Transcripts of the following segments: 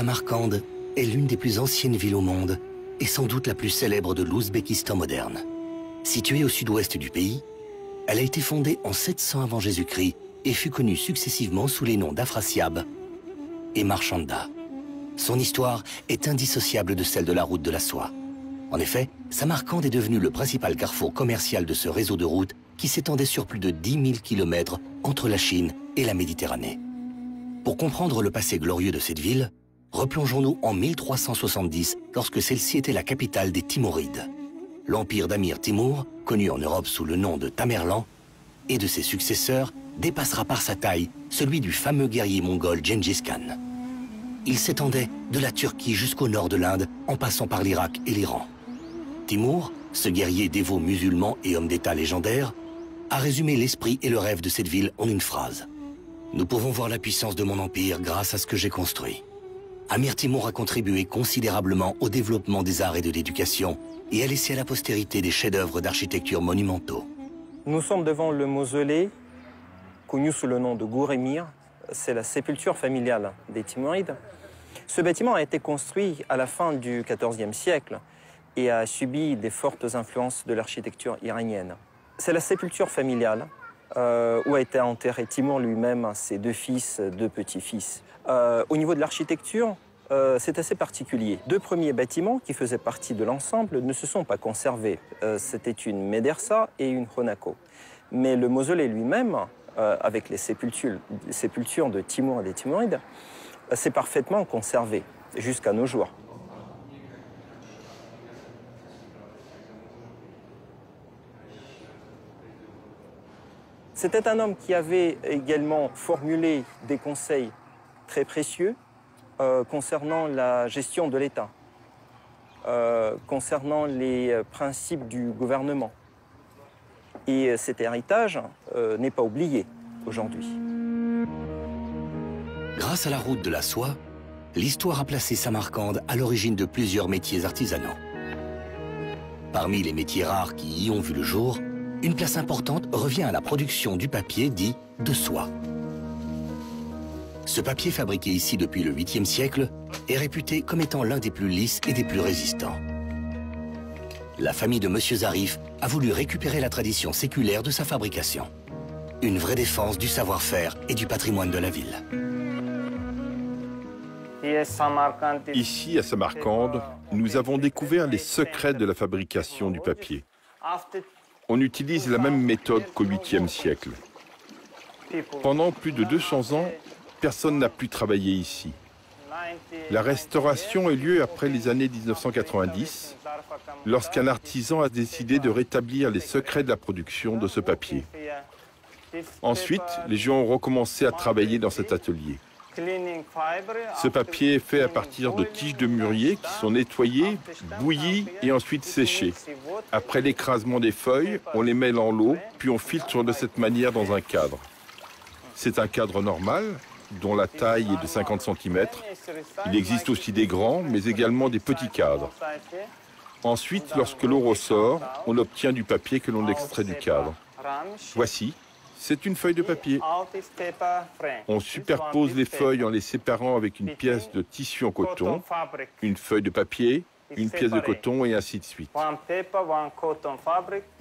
Samarcande est l'une des plus anciennes villes au monde et sans doute la plus célèbre de l'Ouzbékistan moderne. Située au sud-ouest du pays, elle a été fondée en 700 avant Jésus-Christ et fut connue successivement sous les noms d'Afrasiab et Marchanda. Son histoire est indissociable de celle de la route de la soie. En effet, Samarcande est devenue le principal carrefour commercial de ce réseau de routes qui s'étendait sur plus de 10 000 km entre la Chine et la Méditerranée. Pour comprendre le passé glorieux de cette ville, replongeons-nous en 1370, lorsque celle-ci était la capitale des Timurides. L'empire d'Amir Timur, connu en Europe sous le nom de Tamerlan, et de ses successeurs, dépassera par sa taille celui du fameux guerrier mongol Gengis Khan. Il s'étendait de la Turquie jusqu'au nord de l'Inde, en passant par l'Irak et l'Iran. Timur, ce guerrier dévot musulman et homme d'État légendaire, a résumé l'esprit et le rêve de cette ville en une phrase. Nous pouvons voir la puissance de mon empire grâce à ce que j'ai construit. Amir Timur a contribué considérablement au développement des arts et de l'éducation et a laissé à la postérité des chefs-d'œuvre d'architecture monumentaux. Nous sommes devant le mausolée, connu sous le nom de Gour-Emir. C'est la sépulture familiale des Timurides. Ce bâtiment a été construit à la fin du XIVe siècle et a subi des fortes influences de l'architecture iranienne. C'est la sépulture familiale où a été enterré Timur lui-même, ses deux fils, deux petits-fils. Au niveau de l'architecture, c'est assez particulier. Deux premiers bâtiments qui faisaient partie de l'ensemble ne se sont pas conservés. C'était une médersa et une honako. Mais le mausolée lui-même, avec les sépultures de Timur et des Timurides, s'est parfaitement conservé jusqu'à nos jours. C'était un homme qui avait également formulé des conseils très précieux concernant la gestion de l'État, concernant les principes du gouvernement. Et cet héritage n'est pas oublié aujourd'hui. Grâce à la route de la soie, l'histoire a placé Samarcande à l'origine de plusieurs métiers artisanaux. Parmi les métiers rares qui y ont vu le jour, une place importante revient à la production du papier dit de soie. Ce papier fabriqué ici depuis le 8e siècle est réputé comme étant l'un des plus lisses et des plus résistants. La famille de Monsieur Zarif a voulu récupérer la tradition séculaire de sa fabrication. Une vraie défense du savoir-faire et du patrimoine de la ville. Ici, à Samarcande, nous avons découvert les secrets de la fabrication du papier. On utilise la même méthode qu'au 8e siècle. Pendant plus de 200 ans, personne n'a pu travailler ici. La restauration a eu lieu après les années 1990, lorsqu'un artisan a décidé de rétablir les secrets de la production de ce papier. Ensuite, les gens ont recommencé à travailler dans cet atelier. Ce papier est fait à partir de tiges de mûrier qui sont nettoyées, bouillies et ensuite séchées. Après l'écrasement des feuilles, on les mêle en l'eau, puis on filtre de cette manière dans un cadre. C'est un cadre normal, dont la taille est de 50 cm. Il existe aussi des grands, mais également des petits cadres. Ensuite, lorsque l'eau ressort, on obtient du papier que l'on extrait du cadre. Voici. C'est une feuille de papier. On superpose les feuilles en les séparant avec une pièce de tissu en coton, une feuille de papier, une pièce de coton et ainsi de suite.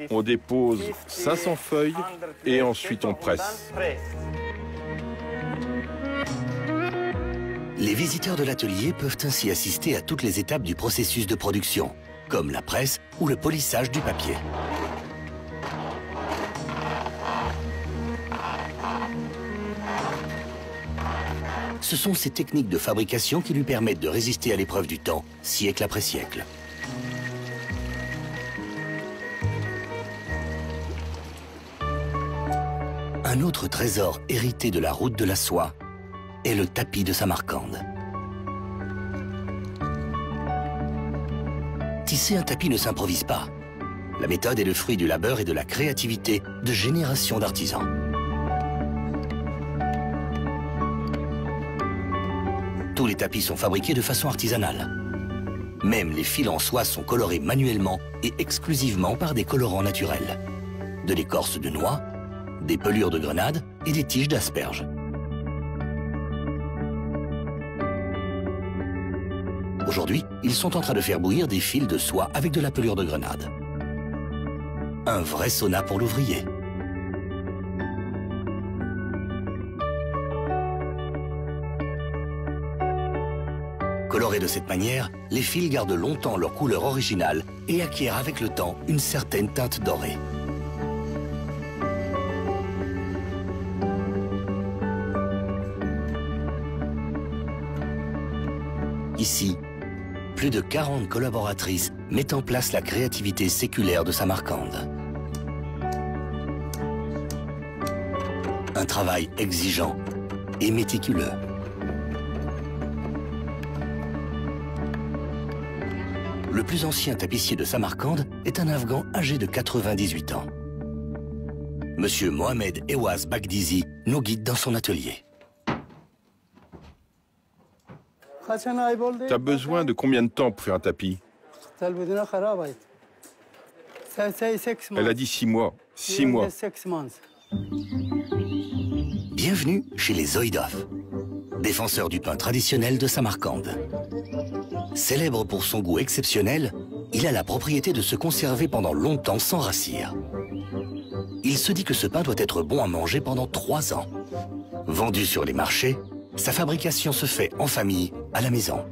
On dépose 500 feuilles et ensuite on presse. Les visiteurs de l'atelier peuvent ainsi assister à toutes les étapes du processus de production, comme la presse ou le polissage du papier. Ce sont ces techniques de fabrication qui lui permettent de résister à l'épreuve du temps, siècle après siècle. Un autre trésor hérité de la route de la soie est le tapis de Samarcande. Tisser un tapis ne s'improvise pas. La méthode est le fruit du labeur et de la créativité de générations d'artisans. Tous les tapis sont fabriqués de façon artisanale. Même les fils en soie sont colorés manuellement et exclusivement par des colorants naturels. De l'écorce de noix, des pelures de grenade et des tiges d'asperges. Aujourd'hui, ils sont en train de faire bouillir des fils de soie avec de la pelure de grenade. Un vrai sauna pour l'ouvrier. Colorés de cette manière, les fils gardent longtemps leur couleur originale et acquièrent avec le temps une certaine teinte dorée. Ici, plus de 40 collaboratrices mettent en place la créativité séculaire de Samarcande. Un travail exigeant et méticuleux. Le plus ancien tapissier de Samarcande est un Afghan âgé de 98 ans. Monsieur Mohamed Ewaz Bagdizi nous guide dans son atelier. T'as besoin de combien de temps pour faire un tapis? Elle a dit 6 mois. 6 mois. Bienvenue chez les Zoïdov, défenseurs du pain traditionnel de Samarcande. Célèbre pour son goût exceptionnel, il a la propriété de se conserver pendant longtemps sans rassir. Il se dit que ce pain doit être bon à manger pendant 3 ans. Vendu sur les marchés, sa fabrication se fait en famille, à la maison.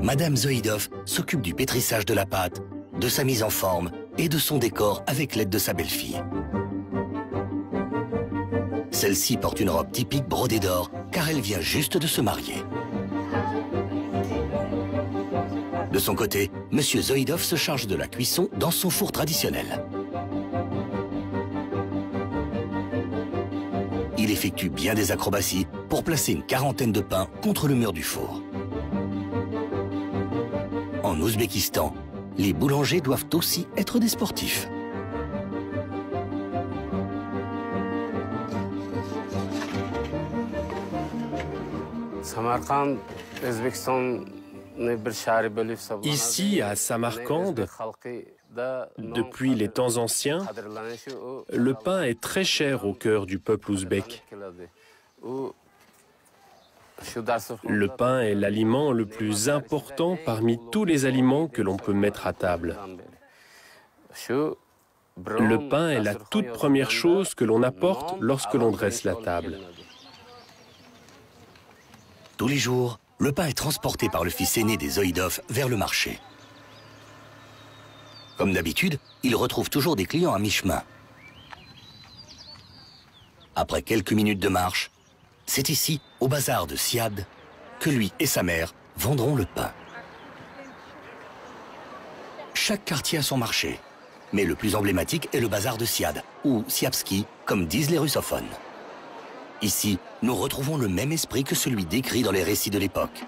Madame Zoïdov s'occupe du pétrissage de la pâte, de sa mise en forme et de son décor avec l'aide de sa belle-fille. Celle-ci porte une robe typique brodée d'or car elle vient juste de se marier. De son côté, Monsieur Zoïdov se charge de la cuisson dans son four traditionnel. Il effectue bien des acrobaties pour placer une quarantaine de pains contre le mur du four. En Ouzbékistan, les boulangers doivent aussi être des sportifs. Ici, à Samarcande, depuis les temps anciens, le pain est très cher au cœur du peuple ouzbek. Le pain est l'aliment le plus important parmi tous les aliments que l'on peut mettre à table. Le pain est la toute première chose que l'on apporte lorsque l'on dresse la table. Tous les jours, le pain est transporté par le fils aîné des Zoïdov vers le marché. Comme d'habitude, il retrouve toujours des clients à mi-chemin. Après quelques minutes de marche, c'est ici, au bazar de Siad, que lui et sa mère vendront le pain. Chaque quartier a son marché, mais le plus emblématique est le bazar de Siad, ou Siabski, comme disent les russophones. Ici, nous retrouvons le même esprit que celui décrit dans les récits de l'époque.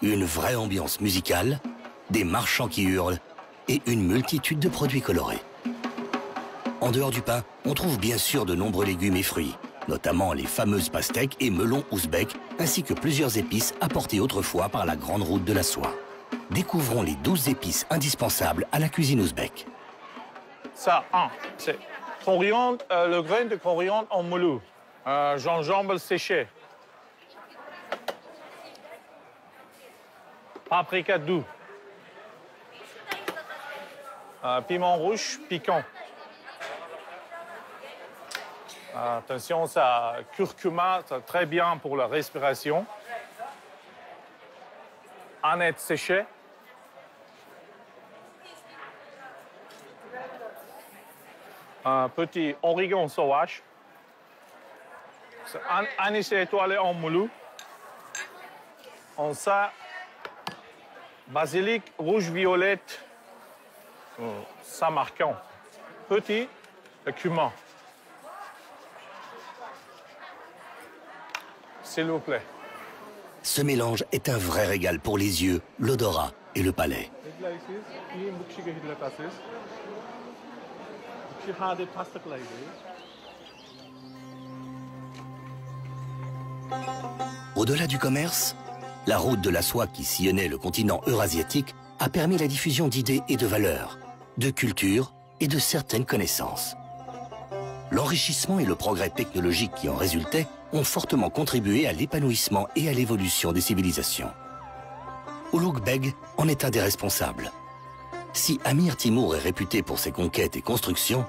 Une vraie ambiance musicale, des marchands qui hurlent et une multitude de produits colorés. En dehors du pain, on trouve bien sûr de nombreux légumes et fruits, notamment les fameuses pastèques et melons ouzbeks, ainsi que plusieurs épices apportées autrefois par la grande route de la soie. Découvrons les 12 épices indispensables à la cuisine ouzbek. Ça, c'est coriandre, le grain de coriandre en moulu, gingembre séché, paprika doux, piment rouge piquant. Attention, ça, curcuma, c'est très bien pour la respiration. Aneth séchée. Un petit origan sauvage. Anis étoilé en moulu. On ça, basilic rouge-violette, Samarcande. Petit cumin. S'il vous plaît. Ce mélange est un vrai régal pour les yeux, l'odorat et le palais. Au-delà du commerce, La route de la soie qui sillonnait le continent eurasiatique a permis la diffusion d'idées et de valeurs, de cultures et de certaines connaissances. L'enrichissement et le progrès technologique qui en résultaient ont fortement contribué à l'épanouissement et à l'évolution des civilisations. Ulugh Beg en est un des responsables. Si Amir Timur est réputé pour ses conquêtes et constructions,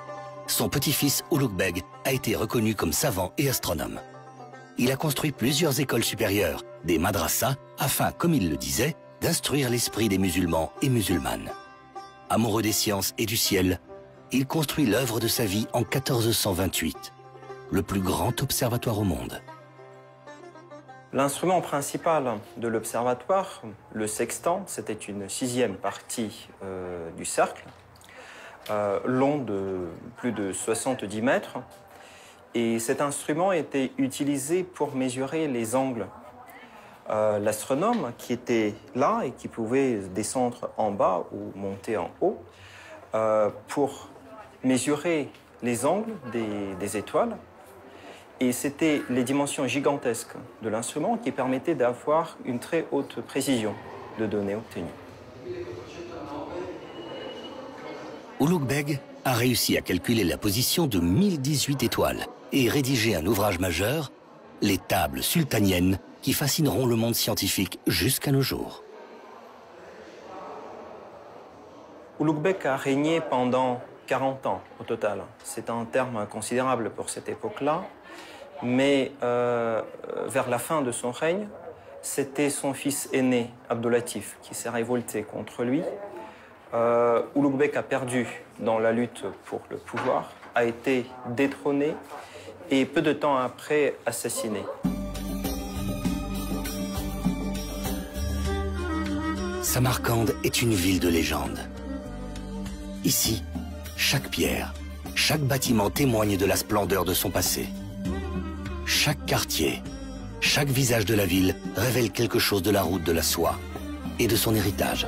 son petit-fils Ulugh Beg a été reconnu comme savant et astronome. Il a construit plusieurs écoles supérieures, des madrassas, afin, comme il le disait, d'instruire l'esprit des musulmans et musulmanes. Amoureux des sciences et du ciel, il construit l'œuvre de sa vie en 1428, le plus grand observatoire au monde. L'instrument principal de l'observatoire, le sextant, c'était une 6e partie du cercle, long de plus de 70 mètres. Et cet instrument était utilisé pour mesurer les angles. L'astronome qui était là et qui pouvait descendre en bas ou monter en haut pour mesurer les angles des étoiles. Et c'était les dimensions gigantesques de l'instrument qui permettaient d'avoir une très haute précision de données obtenues. Ulugh Beg a réussi à calculer la position de 1018 étoiles et rédiger un ouvrage majeur, les tables sultaniennes, qui fascineront le monde scientifique jusqu'à nos jours. Ulugh Beg a régné pendant 40 ans au total. C'est un terme considérable pour cette époque-là, mais vers la fin de son règne, c'était son fils aîné, Abdou-Latif, qui s'est révolté contre lui. Ulugh Beg a perdu dans la lutte pour le pouvoir, a été détrôné et peu de temps après assassiné. Samarcande est une ville de légende. Ici, chaque pierre, chaque bâtiment témoigne de la splendeur de son passé. Chaque quartier, chaque visage de la ville révèle quelque chose de la route de la soie et de son héritage.